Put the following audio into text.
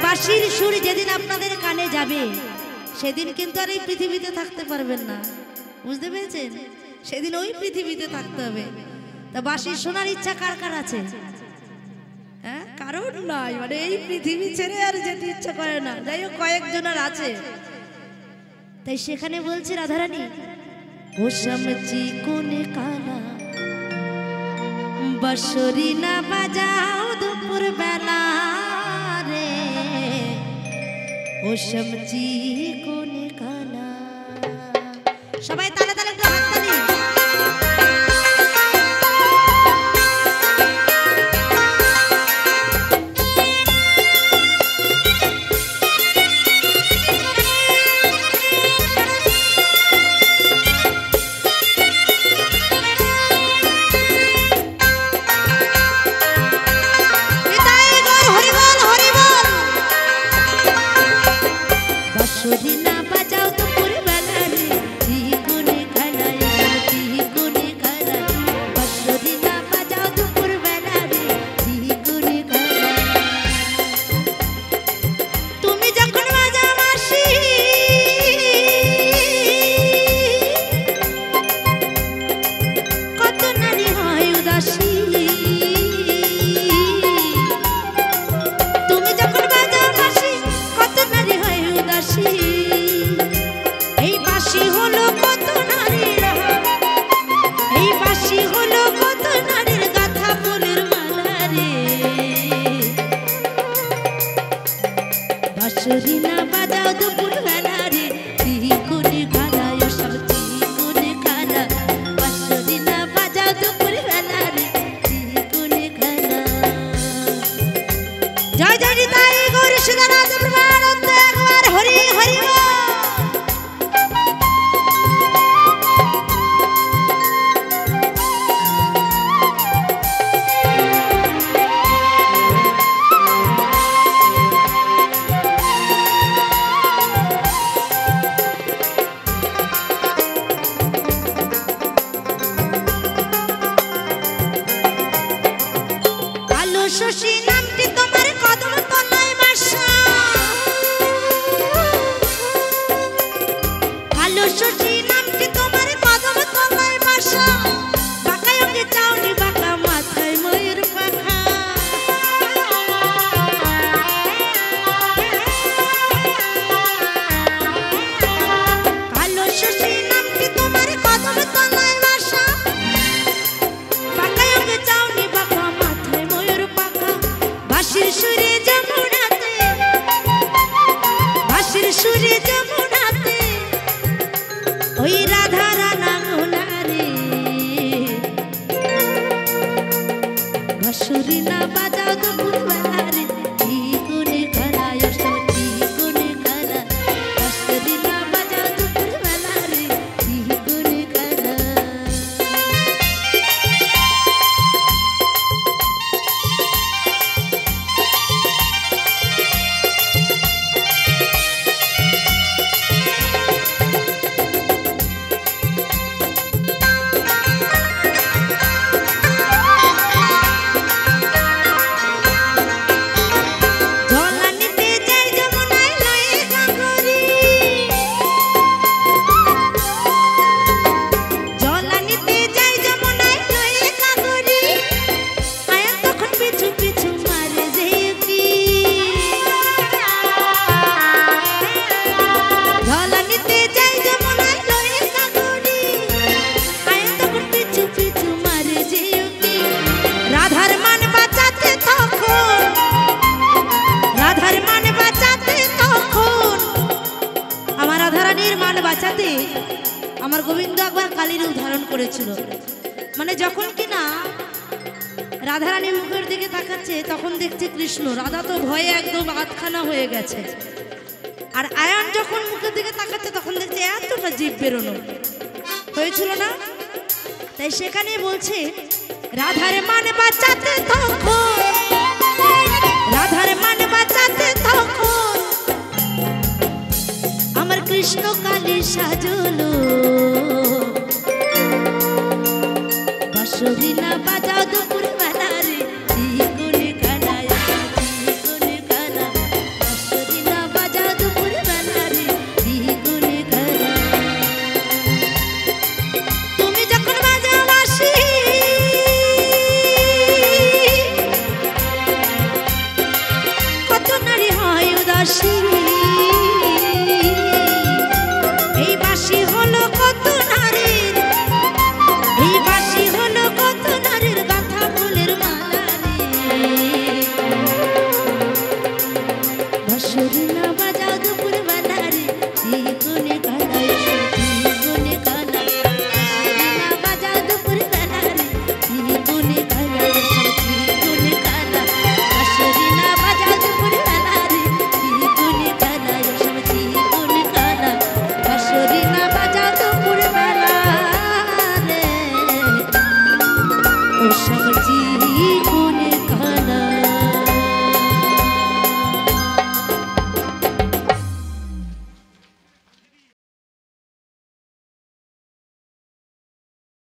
বাঁশির সুর যেদিন আপনাদের কানে যাবে সেদিন কিন্তু আর এই পৃথিবীতে থাকতে পারবেন না, বুঝতে পেরেছেন? সেদিন ওই পৃথিবীতে থাকতে হবে। তা বাঁশি শোনার ইচ্ছা কার কার আছে? হ্যাঁ, কারণ নয়, মানে এই পৃথিবী ছেড়ে আর যেতে ইচ্ছা করে না। যাই হোক, কয়েকজনের আছে। তাই সেখানে বলছে রাধারানী, ও সমচি কোনে কালা বাঁশরি না বাজাও দুপুর বেলা রে, ও সমচি কোনে কালা। সবাই তালে তালে একটু হাততালি। আমার গোবিন্দ একবার কালীর উদাহরণ করেছিল। মানে যখন কিনা রাধারানী মুখের দিকে তাকাচ্ছে তখন দেখছে কৃষ্ণ, রাধা তো ভয়ে একদম আধখানা হয়ে গেছে। আর আয়ান যখন মুখের দিকে তাকাচ্ছে তখন দেখছে এতটা জীব বেরোনো হয়েছিল না। তাই সেখানে বলছে রাধার মান বাঁচাতে তখন, রাধার মান বাঁচাতে তখন আমার কৃষ্ণ কালী সাজলো